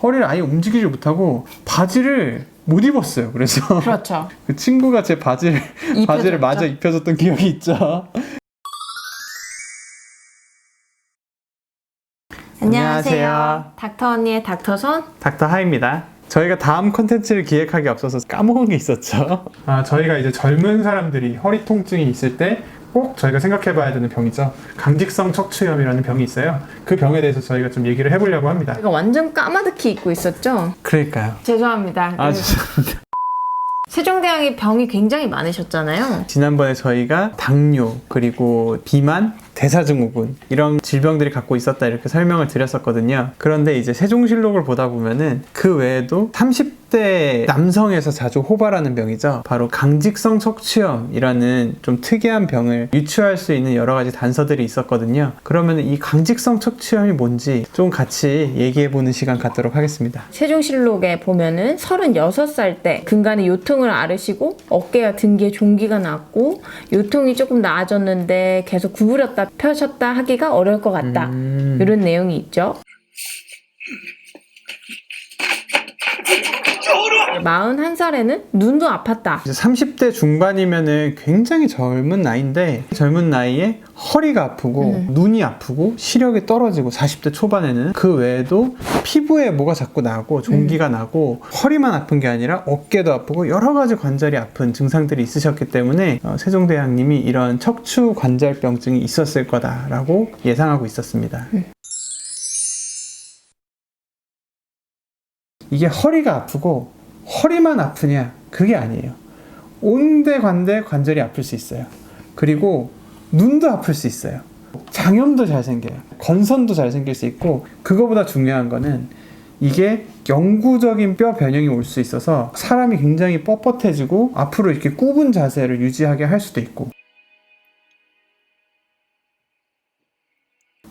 허리를 아예 움직이지 못하고 바지를 못 입었어요. 그래서 그렇죠. 그 친구가 제 바지를 마저 입혀줬던 기억이 있죠. 안녕하세요. 닥터 언니의 닥터손 닥터 하입니다. 저희가 다음 콘텐츠를 기획하기 앞서서 까먹은 게 있었죠. 저희가 이제 젊은 사람들이 허리 통증이 있을 때 꼭 저희가 생각해봐야 되는 병이죠. 강직성 척추염이라는 병이 있어요. 그 병에 대해서 저희가 좀 얘기를 해보려고 합니다. 제가 완전 까마득히 입고 있었죠? 그러니까요. 죄송합니다. 죄송합니다. 세종대왕이 병이 굉장히 많으셨잖아요. 지난번에 저희가 당뇨, 그리고 비만, 대사증후군 이런 질병들이 갖고 있었다 이렇게 설명을 드렸었거든요. 그런데 이제 세종실록을 보다 보면은 그 외에도 30대 남성에서 자주 호발하는 병이죠. 바로 강직성 척추염이라는 좀 특이한 병을 유추할 수 있는 여러 가지 단서들이 있었거든요. 그러면 이 강직성 척추염이 뭔지 좀 같이 얘기해보는 시간 갖도록 하겠습니다. 세종실록에 보면은 36살 때 근간에 요통을 앓으시고 어깨와 등기에 종기가 났고 요통이 조금 나아졌는데 계속 구부렸다 펴셨다 하기가 어려울 것 같다. 이런 내용이 있죠. 41살에는 눈도 아팠다. 이제 30대 중반이면은 굉장히 젊은 나이인데 젊은 나이에 허리가 아프고 눈이 아프고 시력이 떨어지고 40대 초반에는 그 외에도 피부에 뭐가 자꾸 나고 종기가 나고 허리만 아픈 게 아니라 어깨도 아프고 여러 가지 관절이 아픈 증상들이 있으셨기 때문에 세종대왕님이 이런 척추 관절병증이 있었을 거다라고 예상하고 있었습니다. 이게 허리가 아프고 허리만 아프냐? 그게 아니에요. 온데관데 관절이 아플 수 있어요. 그리고 눈도 아플 수 있어요. 장염도 잘 생겨요. 건선도 잘 생길 수 있고, 그거보다 중요한 거는 이게 영구적인 뼈 변형이 올 수 있어서 사람이 굉장히 뻣뻣해지고 앞으로 이렇게 굽은 자세를 유지하게 할 수도 있고,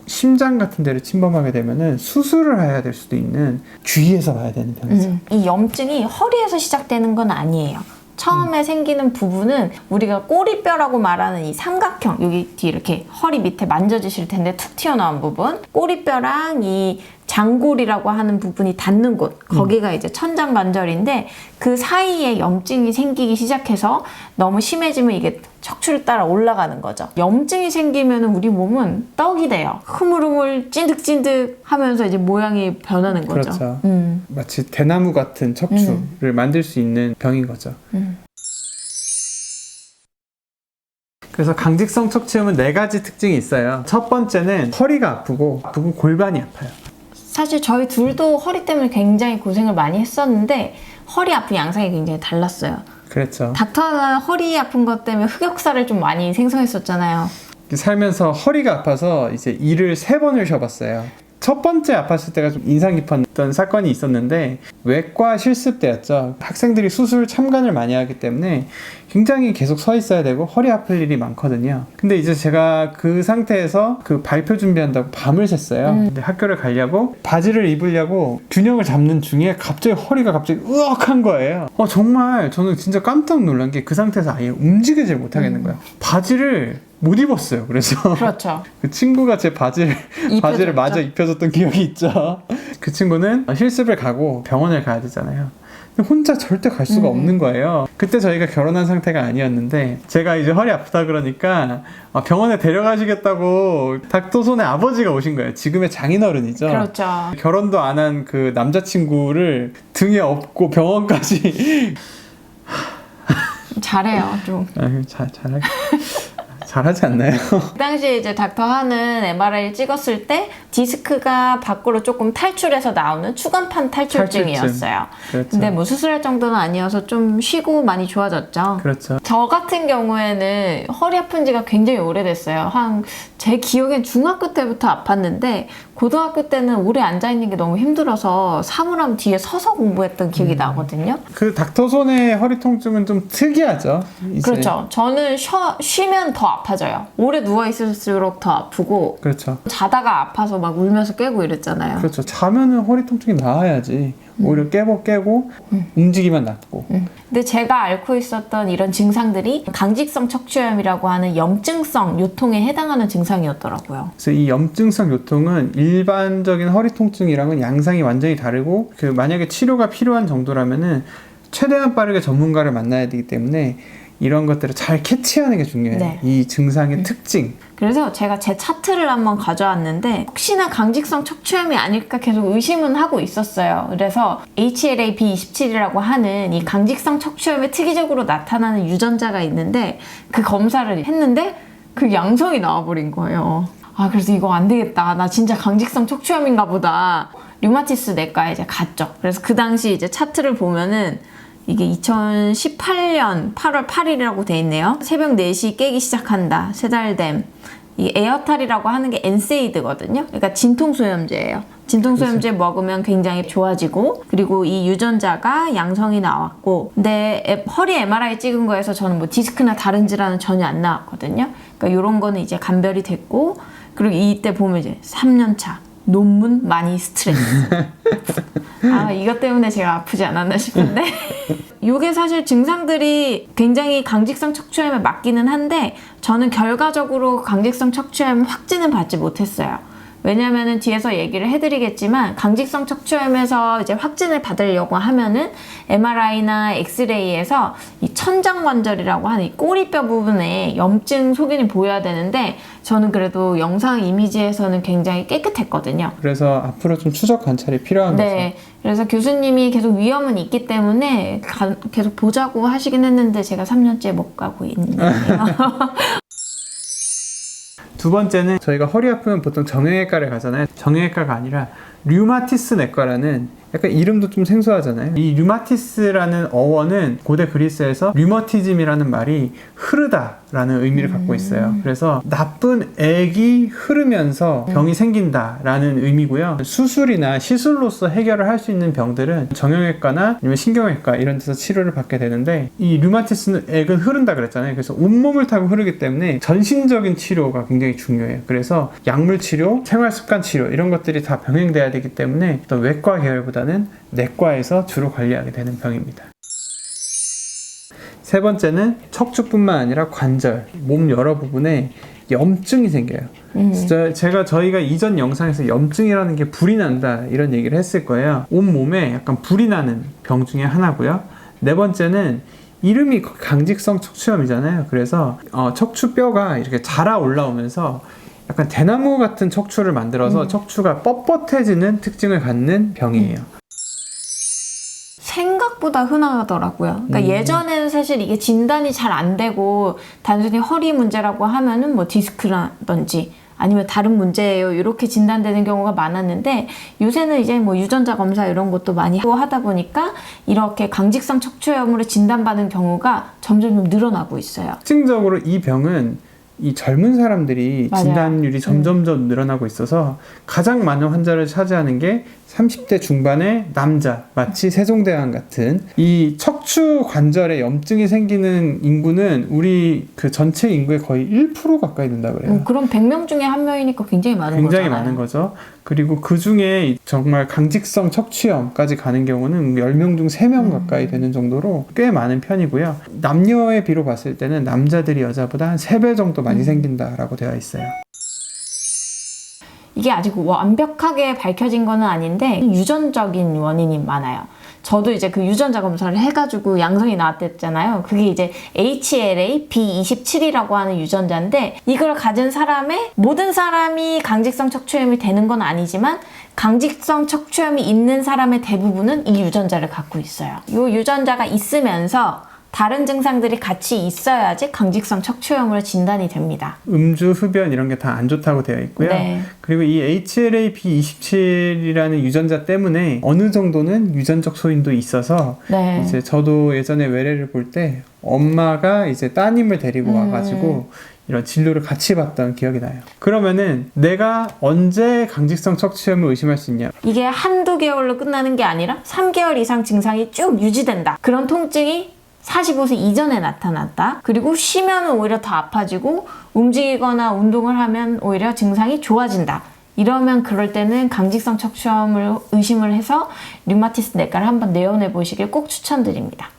심장 같은 데를 침범하게 되면은 수술을 해야 될 수도 있는 주의해서 봐야 되는 병이죠. 이 염증이 허리에서 시작되는 건 아니에요. 처음에 생기는 부분은 우리가 꼬리뼈라고 말하는 이 삼각형, 여기 뒤에 이렇게 허리 밑에 만져주실 텐데 툭 튀어나온 부분, 꼬리뼈랑 이 장골이라고 하는 부분이 닿는 곳, 거기가 이제 천장관절인데 그 사이에 염증이 생기기 시작해서 너무 심해지면 이게 척추를 따라 올라가는 거죠. 염증이 생기면 우리 몸은 떡이 돼요. 흐물흐물 찐득찐득 하면서 이제 모양이 변하는 거죠. 그렇죠. 마치 대나무 같은 척추를 만들 수 있는 병인 거죠. 그래서 강직성 척추염은 4가지 특징이 있어요. 첫 번째는 허리가 아프고 골반이 아파요. 사실 저희 둘도 허리 때문에 굉장히 고생을 많이 했었는데 허리 아픈 양상이 굉장히 달랐어요. 그렇죠. 닥터는 허리 아픈 것 때문에 흑역사를 좀 많이 생성했었잖아요. 살면서 허리가 아파서 이제 일을 3번을 쉬어봤어요. 첫 번째 아팠을 때가 좀 인상 깊었던 사건이 있었는데 외과 실습 때였죠. 학생들이 수술 참관을 많이 하기 때문에 굉장히 계속 서 있어야 되고 허리 아플 일이 많거든요. 근데 이제 제가 그 상태에서 그 발표 준비한다고 밤을 샜어요. 근데 학교를 가려고 바지를 입으려고 균형을 잡는 중에 갑자기 허리가 갑자기 으악한 거예요. 정말 저는 진짜 깜짝 놀란 게 그 상태에서 아예 움직이질 못하겠는 거예요. 바지를 못 입었어요. 그래서 그렇죠. 그 친구가 제 바지를 마저 입혀줬던 기억이 있죠. 그 친구는 실습을 가고 병원을 가야 되잖아요. 근데 혼자 절대 갈 수가 없는 거예요. 그때 저희가 결혼한 상태가 아니었는데 제가 이제 허리 아프다 그러니까 병원에 데려가시겠다고 닥터손의 아버지가 오신 거예요. 지금의 장인어른이죠. 그렇죠. 결혼도 안 한 그 남자친구를 등에 업고 병원까지 잘해요, 좀. 잘하지 않나요? 그 당시에 이제 닥터 하는 MRI를 찍었을 때 디스크가 밖으로 조금 탈출해서 나오는 추간판 탈출증이었어요. 그렇죠. 근데 뭐 수술할 정도는 아니어서 좀 쉬고 많이 좋아졌죠. 그렇죠. 저 같은 경우에는 허리 아픈 지가 굉장히 오래됐어요. 제 기억엔 중학교 때부터 아팠는데 고등학교 때는 오래 앉아있는 게 너무 힘들어서 사물함 뒤에 서서 공부했던 기억이 나거든요. 그 닥터손의 허리 통증은 좀 특이하죠. 이제. 그렇죠. 저는 쉬면 더 아파져요. 오래 누워있을수록 더 아프고 그렇죠. 자다가 아파서 막 울면서 깨고 이랬잖아요. 그렇죠. 자면은 허리 통증이 나아야지. 오히려 깨고 움직이면 낫고. 근데 제가 앓고 있었던 이런 증상들이 강직성 척추염이라고 하는 염증성 요통에 해당하는 증상이었더라고요. 그래서 이 염증성 요통은 일반적인 허리 통증이랑은 양상이 완전히 다르고 만약에 치료가 필요한 정도라면은 최대한 빠르게 전문가를 만나야 되기 때문에 이런 것들을 잘 캐치하는 게 중요해요. 네. 이 증상의 특징. 그래서 제가 제 차트를 한번 가져왔는데 혹시나 강직성 척추염이 아닐까 계속 의심은 하고 있었어요. 그래서 HLA-B27이라고 하는 이 강직성 척추염에 특이적으로 나타나는 유전자가 있는데 그 검사를 했는데 그 양성이 나와버린 거예요. 아, 그래서 이거 안 되겠다. 나 진짜 강직성 척추염인가 보다. 류마티스 내과에 이제 갔죠. 그래서 그 당시 이제 차트를 보면은 이게 2018년 8월 8일이라고 돼 있네요. 새벽 4시 깨기 시작한다. 3달 됨. 이 에어탈이라고 하는 게 엔세이드거든요. 그러니까 진통소염제예요. 진통소염제 먹으면 굉장히 좋아지고, 그리고 이 유전자가 양성이 나왔고, 근데 허리 MRI 찍은 거에서 저는 뭐 디스크나 다른 질환은 전혀 안 나왔거든요. 그러니까 이런 거는 이제 감별이 됐고, 그리고 이때 보면 이제 3년 차. 논문 많이 스트레스. 아, 이것 때문에 제가 아프지 않았나 싶은데 이게 사실 증상들이 굉장히 강직성 척추염에 맞기는 한데 저는 결과적으로 강직성 척추염 확진은 받지 못했어요. 왜냐면은 뒤에서 얘기를 해드리겠지만 강직성 척추염에서 이제 확진을 받으려고 하면은 MRI나 엑스레이에서 이 천장관절이라고 하는 이 꼬리뼈 부분에 염증 소견이 보여야 되는데 저는 그래도 영상 이미지에서는 굉장히 깨끗했거든요. 그래서 앞으로 좀 추적 관찰이 필요한 거죠. 네. 그래서 교수님이 계속 위험은 있기 때문에 계속 보자고 하시긴 했는데 제가 3년째 못 가고 있는 거예요. 두 번째는 저희가 허리 아프면 보통 정형외과를 가잖아요. 정형외과가 아니라 류마티스 내과라는, 약간 이름도 좀 생소하잖아요. 이 류마티스라는 어원은 고대 그리스에서 류머티즘이라는 말이 흐르다라는 의미를 갖고 있어요. 그래서 나쁜 액이 흐르면서 병이 생긴다라는 의미고요. 수술이나 시술로서 해결을 할 수 있는 병들은 정형외과나 아니면 신경외과 이런 데서 치료를 받게 되는데, 이 류마티스는 액은 흐른다 그랬잖아요. 그래서 온몸을 타고 흐르기 때문에 전신적인 치료가 굉장히 중요해요. 그래서 약물 치료, 생활 습관 치료 이런 것들이 다 병행돼야 되기 때문에 어떤 외과 계열보다는 내과에서 주로 관리하게 되는 병입니다. 세 번째는 척추뿐만 아니라 관절, 몸 여러 부분에 염증이 생겨요. 저희가 이전 영상에서 염증이라는 게 불이 난다 이런 얘기를 했을 거예요. 온몸에 약간 불이 나는 병 중에 하나고요. 네 번째는 이름이 강직성 척추염이잖아요. 그래서 척추뼈가 이렇게 자라 올라오면서 약간 대나무 같은 척추를 만들어서 척추가 뻣뻣해지는 특징을 갖는 병이에요. 생각보다 흔하더라고요. 그러니까 예전에는 사실 이게 진단이 잘 안 되고 단순히 허리 문제라고 하면은 뭐 디스크라든지 아니면 다른 문제예요 이렇게 진단되는 경우가 많았는데 요새는 이제 뭐 유전자 검사 이런 것도 많이 하다 보니까 이렇게 강직성 척추염으로 진단받은 경우가 점점 늘어나고 있어요. 특징적으로 이 병은 이 젊은 사람들이 맞아요. 진단율이 점점점 늘어나고 있어서 가장 많은 환자를 차지하는 게 30대 중반의 남자, 마치 세종대왕 같은. 이 척추 관절에 염증이 생기는 인구는 우리 그 전체 인구의 거의 1% 가까이 된다 그래요. 그럼 100명 중에 한 명이니까 굉장히 많은 거잖아요. 굉장히 많은 거죠. 그리고 그 중에 정말 강직성 척추염까지 가는 경우는 10명 중 3명 가까이 되는 정도로 꽤 많은 편이고요. 남녀의 비로 봤을 때는 남자들이 여자보다 한 3배 정도 많이 생긴다라고 되어 있어요. 이게 아직 완벽하게 밝혀진 거는 아닌데 유전적인 원인이 많아요. 저도 이제 그 유전자 검사를 해가지고 양성이 나왔댔잖아요. 그게 이제 HLA-B27이라고 하는 유전자인데 이걸 가진 사람의 모든 사람이 강직성 척추염이 되는 건 아니지만 강직성 척추염이 있는 사람의 대부분은 이 유전자를 갖고 있어요. 이 유전자가 있으면서 다른 증상들이 같이 있어야지 강직성 척추염으로 진단이 됩니다. 음주, 흡연 이런 게 다 안 좋다고 되어 있고요. 네. 그리고 이 HLA-B27이라는 유전자 때문에 어느 정도는 유전적 소인도 있어서 네. 이제 저도 예전에 외래를 볼 때 엄마가 이제 따님을 데리고 와가지고 이런 진료를 같이 받던 기억이 나요. 그러면은 내가 언제 강직성 척추염을 의심할 수 있냐? 이게 한두 개월로 끝나는 게 아니라 3개월 이상 증상이 쭉 유지된다. 그런 통증이 45세 이전에 나타났다. 그리고 쉬면 오히려 더 아파지고 움직이거나 운동을 하면 오히려 증상이 좋아진다. 이러면 그럴 때는 강직성 척추염을 의심을 해서 류마티스 내과를 한번 내원해 보시길 꼭 추천드립니다.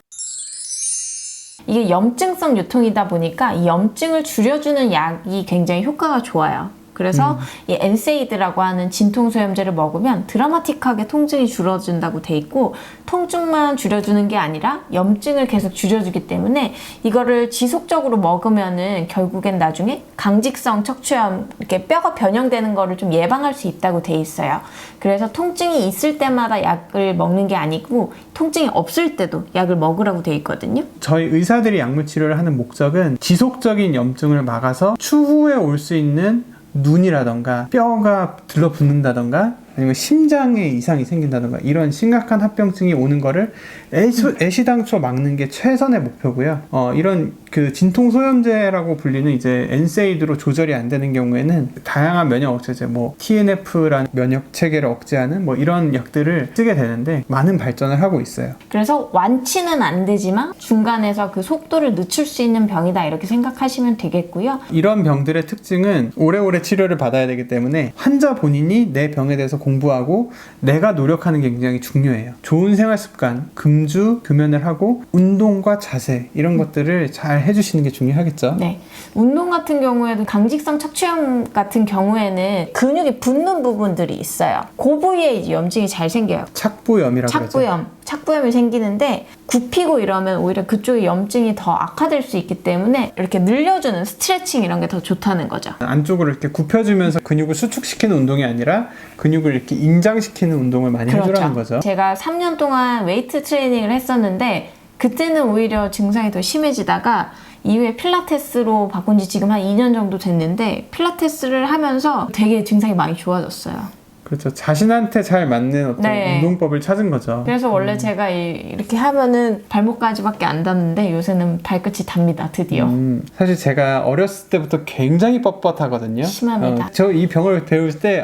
이게 염증성 요통이다 보니까 이 염증을 줄여주는 약이 굉장히 효과가 좋아요. 그래서 이 엔세이드라고 하는 진통소염제를 먹으면 드라마틱하게 통증이 줄어든다고 돼 있고, 통증만 줄여주는 게 아니라 염증을 계속 줄여주기 때문에 이거를 지속적으로 먹으면은 결국엔 나중에 강직성 척추염, 이렇게 뼈가 변형되는 거를 좀 예방할 수 있다고 돼 있어요. 그래서 통증이 있을 때마다 약을 먹는 게 아니고 통증이 없을 때도 약을 먹으라고 돼 있거든요. 저희 의사들이 약물 치료를 하는 목적은 지속적인 염증을 막아서 추후에 올 수 있는 눈이라던가 뼈가 들러붙는다던가 아니면 심장에 이상이 생긴다던가 이런 심각한 합병증이 오는 거를 애시당초 막는 게 최선의 목표고요. 이런 그 진통소염제라고 불리는 이제 엔세이드로 조절이 안 되는 경우에는 다양한 면역 억제제, 뭐 TNF라는 면역 체계를 억제하는 뭐 이런 약들을 쓰게 되는데 많은 발전을 하고 있어요. 그래서 완치는 안 되지만 중간에서 그 속도를 늦출 수 있는 병이다, 이렇게 생각하시면 되겠고요. 이런 병들의 특징은 오래오래 치료를 받아야 되기 때문에 환자 본인이 내 병에 대해서 공부하고 내가 노력하는 게 굉장히 중요해요. 좋은 생활 습관, 금주, 금연을 하고 운동과 자세 이런 것들을 잘 해주시는 게 중요하겠죠. 네, 운동 같은 경우에도 강직성 척추염 같은 경우에는 근육이 붙는 부분들이 있어요. 그 부위에 이제 염증이 잘 생겨요. 착부염이라고 그러죠. 착부염이 생기는데 굽히고 이러면 오히려 그쪽에 염증이 더 악화될 수 있기 때문에 이렇게 늘려주는 스트레칭 이런 게 더 좋다는 거죠. 안쪽으로 이렇게 굽혀주면서 근육을 수축시키는 운동이 아니라 근육을 이렇게 인장시키는 운동을 많이 해주라는 거죠. 제가 3년 동안 웨이트 트레이닝을 했었는데 그때는 오히려 증상이 더 심해지다가 이후에 필라테스로 바꾼 지 지금 한 2년 정도 됐는데 필라테스를 하면서 되게 증상이 많이 좋아졌어요. 그렇죠. 자신한테 잘 맞는 어떤 운동법을 찾은 거죠. 그래서 원래 제가 이렇게 하면은 발목까지밖에 안 닿는데 요새는 발끝이 닿니다, 드디어. 사실 제가 어렸을 때부터 굉장히 뻣뻣하거든요. 심합니다. 저 이 병을 배울 때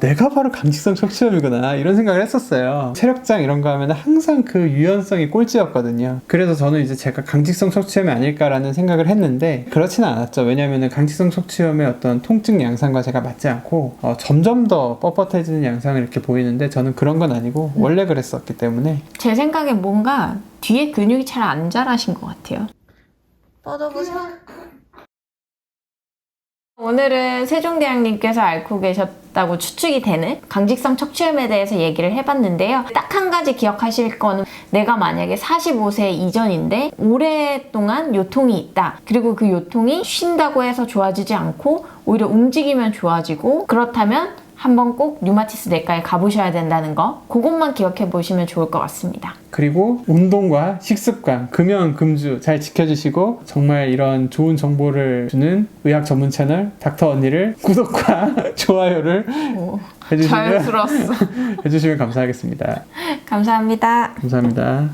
내가 바로 강직성 척추염이구나 이런 생각을 했었어요. 체력장 이런 거 하면 항상 그 유연성이 꼴찌였거든요. 그래서 저는 이제 제가 강직성 척추염이 아닐까라는 생각을 했는데 그렇지는 않았죠. 왜냐하면 강직성 척추염의 어떤 통증 양상과 제가 맞지 않고 점점 더 뻣뻣해지는 양상을 이렇게 보이는데 저는 그런 건 아니고 원래 그랬었기 때문에 제 생각엔 뭔가 뒤에 근육이 잘 안 자라신 것 같아요. 뻗어보세요. 오늘은 세종대왕님께서 앓고 계셨다고 추측이 되는 강직성 척추염에 대해서 얘기를 해봤는데요. 딱 한 가지 기억하실 거는 내가 만약에 45세 이전인데 오랫동안 요통이 있다. 그리고 그 요통이 쉰다고 해서 좋아지지 않고 오히려 움직이면 좋아지고, 그렇다면 한번 꼭 류마티스 내과에 가보셔야 된다는 거, 그것만 기억해 보시면 좋을 것 같습니다. 그리고 운동과 식습관, 금연, 금주 잘 지켜주시고 정말 이런 좋은 정보를 주는 의학 전문 채널 닥터 언니를 구독과 좋아요를 해주시면 자연스러웠어. 해주시면 감사하겠습니다. 감사합니다. 감사합니다.